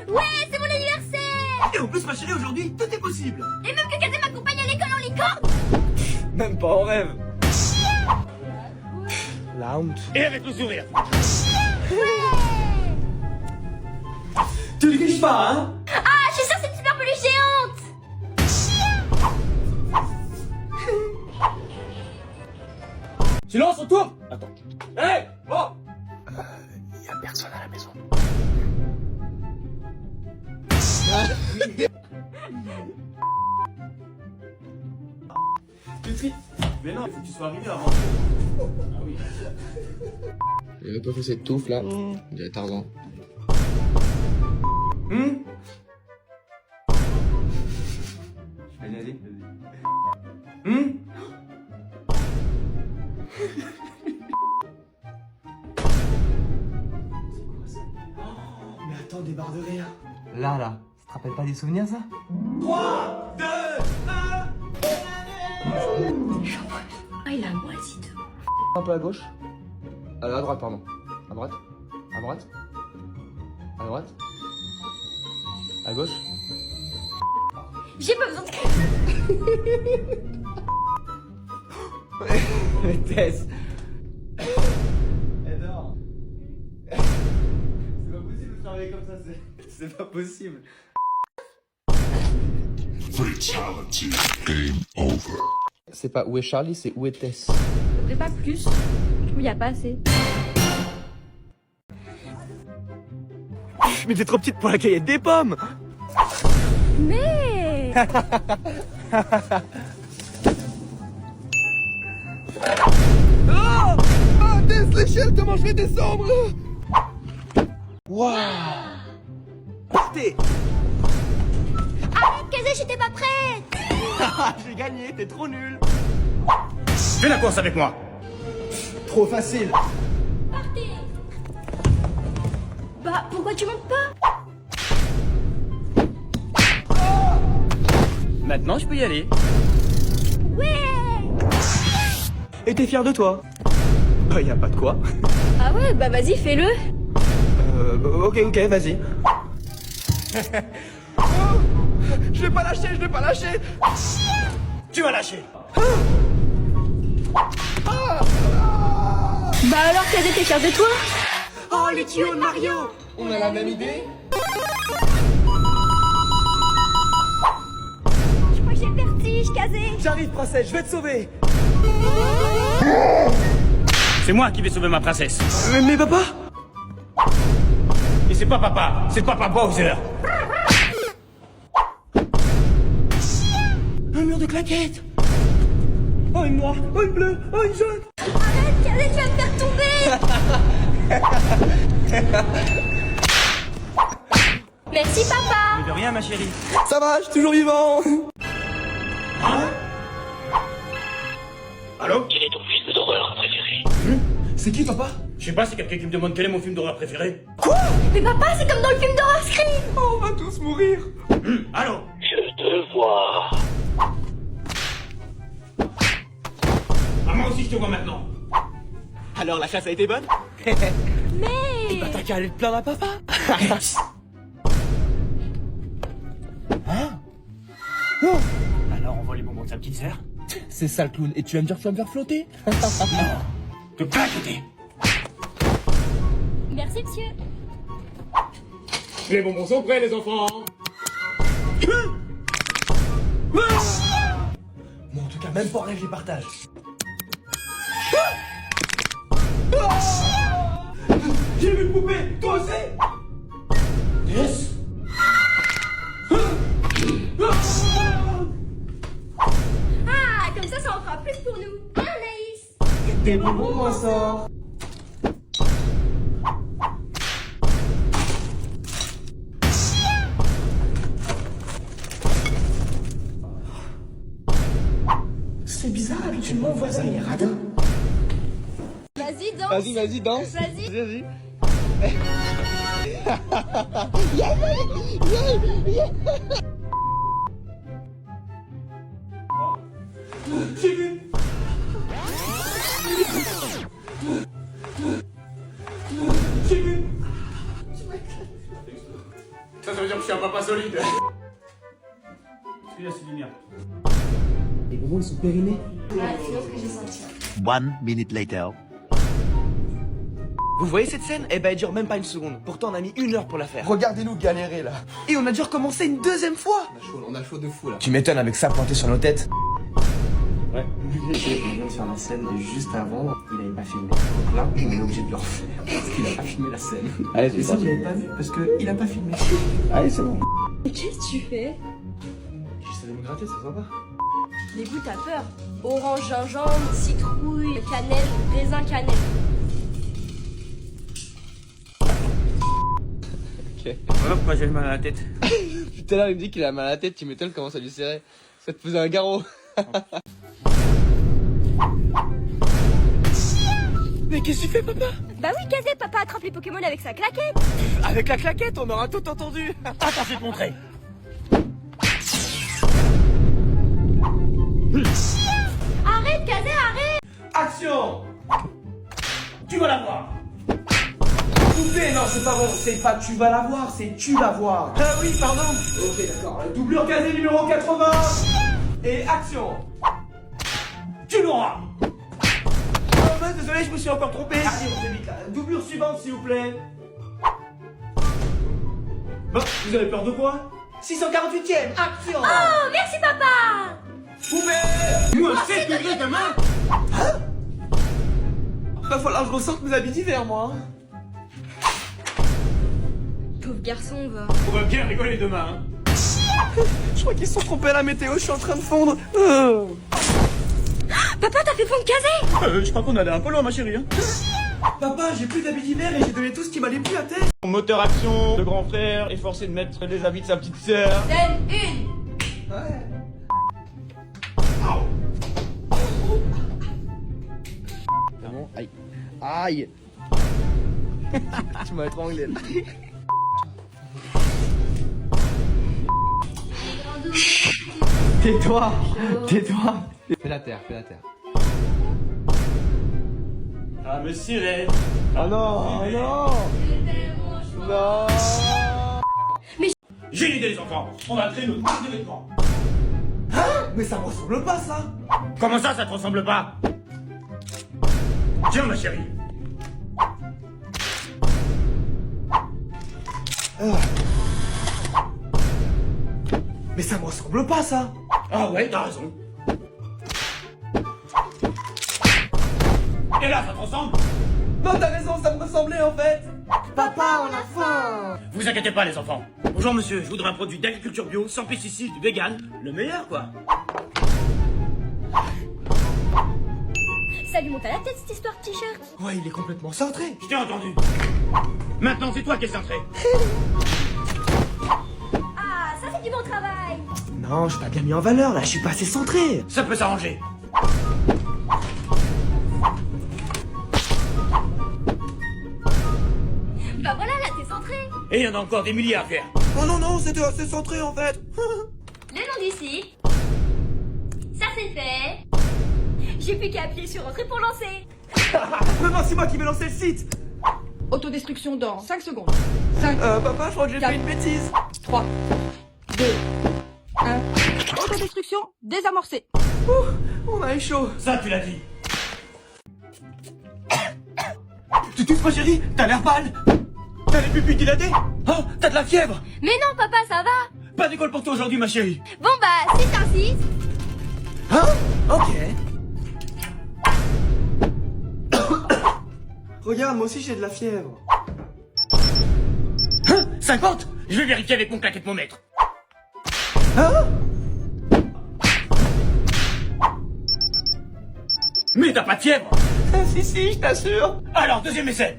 Ouais, c'est mon anniversaire. Et en plus, ma chérie, aujourd'hui, tout est possible. Et même que Kazé m'accompagne à l'école en licorne. Même pas en rêve. La honte. Et avec le sourire. Tu le griches pas, hein? Ah, je suis sûre que c'est une super peluche géante. Silence, on tourne. Attends. Hé, bon. Y a personne à la maison. Tu tries? Mais non, il faut que tu sois arrivé avant. Ah oui. Il a pas fait cette touffe là. On dirait Tarzan. Allez, allez. Mais attends, des barres de rire. Là, ça te rappelle pas des souvenirs ça? 3, 2, 1. Ah, il a moisi de... Un peu à gauche. À droite, pardon. À droite. À droite. À droite. À gauche. J'ai pas besoin de... Mais Tess. Elle dort. C'est pas possible de travailler comme ça, c'est pas possible. Fatality. Game over. C'est pas où est Charlie, c'est où est Tess. Faudrait pas plus. Je trouve y a pas assez. Mais t'es trop petite pour la cueillette des pommes. Mais... Oh, Tess, l'échelle, comment je vais descendre? Waouh. Partez. Arrête, Kazé, j'étais pas prête. J'ai gagné, t'es trop nul. Fais la course avec moi. Trop facile. Partez. Bah, pourquoi tu montes pas? Maintenant, je peux y aller. Ouais. Et t'es fier de toi? Bah, y a pas de quoi. Ah ouais, bah vas-y, fais-le. Ok, vas-y. Oh, je vais pas lâcher. Tu vas lâcher. Bah alors, Kazé, t'es fier de toi? Oh, les tuyaux de Mario. On a la même idée? Je crois que j'ai le vertige, Kazé. J'arrive, princesse, je vais te sauver. C'est moi qui vais sauver ma princesse. Mais papa? Et c'est pas papa, c'est Papa Bowser. Un mur de claquettes. Oh, une noire, oh, une bleue, oh, une jaune. Arrête, Kazé, tu vas me faire tomber. Merci, papa. De rien, ma chérie. Ça va, je suis toujours vivant. Allô? Quel est ton film d'horreur préféré? C'est qui, papa? Je sais pas, c'est quelqu'un qui me demande quel est mon film d'horreur préféré. Quoi? Mais papa, c'est comme dans le film d'horreur Scream. Oh, on va tous mourir. Allô? Je te vois. Ah, moi aussi je te vois maintenant. Alors, la chasse a été bonne? Mais... Bah, t'as qu'à aller te plaindre à papa. Alors on vole les bonbons de sa petite sœur? C'est ça le clown. Et tu vas me dire que tu vas me faire flotter? De plein côté. Merci, monsieur. Les bonbons sont prêts, les enfants. Moi, en tout cas, même pas en rêve, je les partage. J'ai vu une poupée, toi aussi? Yes. Ah, comme ça en fera plus pour nous. Hein, Anaïs? Des bonbons, moi, ça. C'est bizarre, habituellement, mon voisin, il est radin. Vas-y, danse. Vas-y, danse. Vas-y. J'ai vu. J'ai vu. Ça veut dire que je suis un papa solide. Celui-là, c'est lumière. Les bonbons, ils sont périmés. Ouais, sinon ce que j'ai senti. 1 minute later. Vous voyez cette scène? Eh ben, elle dure même pas une seconde. Pourtant, on a mis 1 heure pour la faire. Regardez-nous galérer, là. Et on a dû recommencer une deuxième fois. On a chaud de fou là. Tu m'étonnes avec ça pointé sur nos têtes. Ouais. On vient de faire la scène et juste avant, il avait pas filmé. Donc là, on est obligé de le refaire. Parce qu'il a pas filmé la scène. Allez, Et ça, vous l'avez pas vu parce qu'il a pas filmé. Allez, c'est bon. Mais qu'est-ce que tu fais? J'essaie de me gratter, c'est sympa. Les goûts, t'as peur. Orange, gingembre, citrouille, cannelle, raisin, cannelle. Voilà pourquoi j'ai mal à la tête. Tout à l'heure, il me dit qu'il a mal à la tête, tu m'étonnes comment ça lui serrait. Ça te faisait un garrot. Mais qu'est-ce que tu fais, papa? Bah oui, Kazé, papa attrape les Pokémon avec sa claquette. Avec la claquette, on aura tout entendu. Attends, je vais te montrer. Arrête, Kazé, arrête. Action! Tu vas la voir. Coupé, non, c'est pas bon. C'est pas tu vas la voir, c'est tu vas voir. Ah oui, pardon. Ok, d'accord. Doublure casé numéro 80. Et action! Tu l'auras. Oh mince, désolé, je me suis encore trompé. Allez, on fait vite là. Doublure suivante, s'il vous plaît. Bah, vous avez peur de quoi? 648ème, action! Oh, merci, papa. Coupé! Moi, c'est que je demain. Va falloir que je ressente mes habits d'hiver, moi. Pauvre garçon, va. On va bien rigoler demain. Hein. Je crois qu'ils se sont trompés à la météo, je suis en train de fondre. Papa, t'as fait fondre Kazé. Je crois qu'on allait un peu loin, ma chérie. Hein. Papa, j'ai plus d'habits d'hiver et j'ai donné tout ce qui m'allait plus à tête. Mon moteur action, le grand frère est forcé de mettre les habits de sa petite sœur. Scène 1. Ouais. Vraiment, aïe. Aïe. Tu m'as étranglé là. Tais-toi, tais-toi. Fais la terre, fais la terre. Ah, me sirène. Oh non, oh non. Non. J'ai l'idée, les enfants. On va créer notre marque de vêtements. Hein? Mais ça me ressemble pas, ça. Comment ça te ressemble pas? Tiens, ma chérie. Mais ça me ressemble pas, ça. Ah ouais, t'as raison. Et là, ça te ressemble? Non, t'as raison, ça me ressemblait en fait. Papa, on a faim. Vous inquiétez pas, les enfants. Bonjour, monsieur. Je voudrais un produit d'agriculture bio, sans pesticides, vegan. Le meilleur, quoi. Ça lui monte à la tête, cette histoire de t-shirt. Ouais, il est complètement cintré. Je t'ai entendu. Maintenant, c'est toi qui es centré. Ah, ça fait du bon travail. Non, je t'ai bien mis en valeur là, je suis pas assez centré. Ça peut s'arranger. Bah voilà, là, t'es centré. Et il y en a encore des milliers à faire. Oh non, non, c'était assez centré en fait. Le nom du site. Ça, c'est fait. J'ai plus qu'à appuyer sur entrée pour lancer. Mais non, c'est moi qui vais lancer le site. Autodestruction dans 5 secondes. 5, Papa, je crois que j'ai fait une bêtise. 3, 2, 1. Autodestruction désamorcée. On a eu chaud. Ça, tu l'as dit. Tu tousses, ma chérie? T'as l'air pâle. T'as les pupilles dilatées? Oh, t'as de la fièvre. Mais non, papa, ça va. Pas d'école pour toi aujourd'hui, ma chérie. Bon, bah, c'est ainsi. Hein? Ok. Regarde, moi aussi j'ai de la fièvre. Hein? 50? Je vais vérifier avec mon claquettemomètre. Hein? Mais t'as pas de fièvre? Si, je t'assure. Alors, deuxième essai.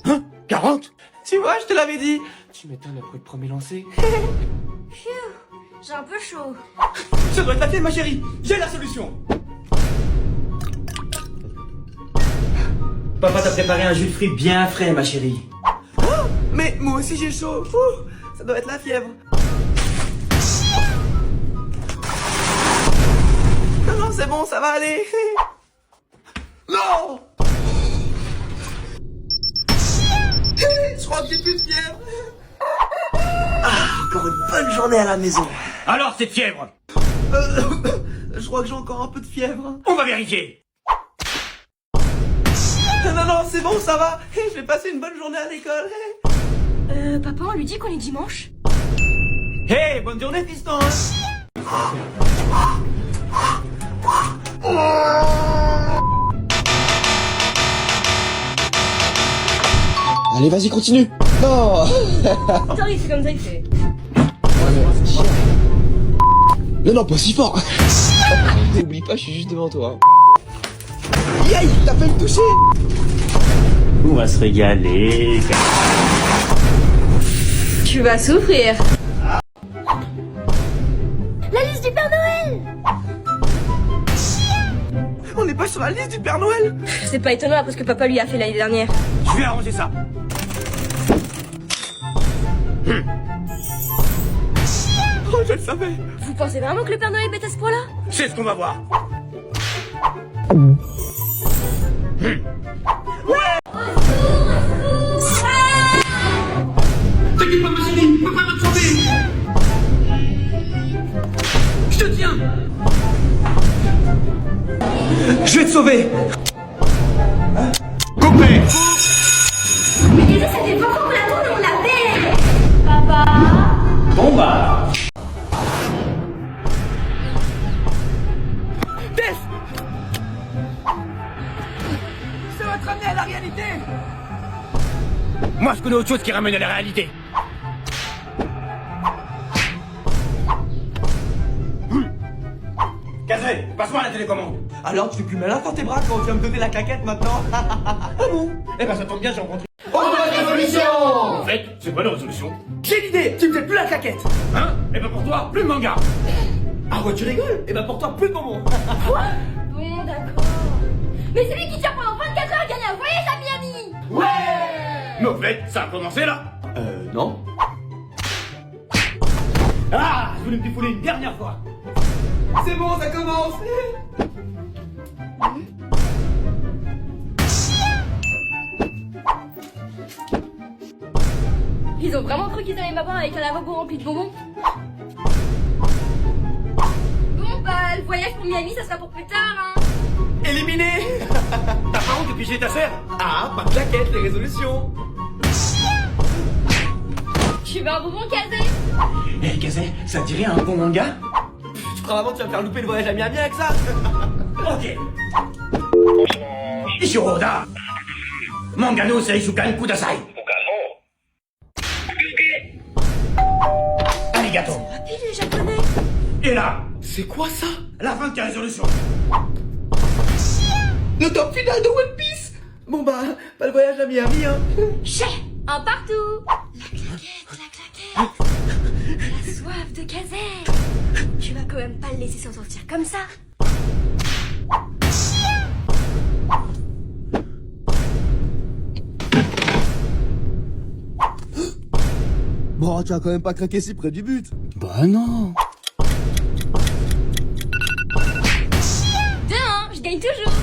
Hein? 40? Tu vois, je te l'avais dit. Tu m'étonnes après le premier lancer. J'ai un peu chaud. Ça doit être la fièvre, ma chérie. J'ai la solution. Papa t'a préparé un jus de fruits bien frais, ma chérie. Oh, mais moi aussi j'ai chaud. Ça doit être la fièvre. Non, non, c'est bon, ça va aller. Non. une bonne journée à la maison. Alors, cette fièvre, Je crois que j'ai encore un peu de fièvre. on va vérifier. Non, c'est bon, ça va. Je vais passer une bonne journée à l'école. Papa, on lui dit qu'on est dimanche? Hey, bonne journée, fiston. Allez, vas-y, continue. Non. Attends, il fait comme ça, il fait. Non, pas si fort. N'oublie pas, je suis juste devant toi. Aïe, t'as fait me toucher. On va se régaler. Tu vas souffrir. La liste du Père Noël! On n'est pas sur la liste du Père Noël. C'est pas étonnant après ce que papa lui a fait l'année dernière. Je vais arranger ça. Oh, je le savais. Vous pensez vraiment que le Père Noël est bête à ce point-là? C'est ce qu'on va voir. T'inquiète pas, ma chérie, papa va te sauver. Je te tiens. Je vais te sauver. Coupé. Mais déjà, ça fait 20 ans qu'on attend et on la perd! Papa! Bon bah. Tess. Ça va te ramener à la réalité. Moi, je connais autre chose qui ramène à la réalité. Kazé, passe-moi la télécommande. Alors, tu fais plus malin quand tes bras quand tu vas me donner la claquette maintenant. Ah bon? Eh ben, ça tombe bien, j'ai rencontré. Résolution. En fait, c'est pas la résolution. J'ai l'idée, tu me fais plus la claquette. Hein? Eh ben, pour toi, plus de manga. Ah ouais, tu rigoles? Et ben pour toi, plus de bonbons. Bon, d'accord. Mais celui qui tient pendant 24 heures gagne un voyage à Miami! Mais au fait, ça a commencé là. Non. Ah, je voulais me défouler une dernière fois. C'est bon, ça commence. Ils ont vraiment cru qu'ils allaient m'avoir avec un lavabo rempli de bonbons? Bon, bah, le voyage pour Miami, ça sera pour plus tard, hein. Éliminé. T'as pas honte de piger ta sœur? Ah, pas de claquette, les résolutions. Tu veux un bonbon, Kazé? Eh, Kazé, ça te dirait un bon manga? Tu crois vraiment que tu vas me faire louper le voyage à Miami avec ça? Ok. Ishiroda. Mangano Seishukan Kudasai. Arigato. Rapide, les japonais. Et là, C'est quoi ça? la fin de tes résolutions. Le top final de One Piece. Bon bah, pas le voyage à Miami, hein. Chais, un partout. La claquette. La soif de Kazé. Tu vas quand même pas le laisser s'en sortir comme ça. Bon, tu vas quand même pas craquer si près du but. Bah non. 2-1, je gagne toujours.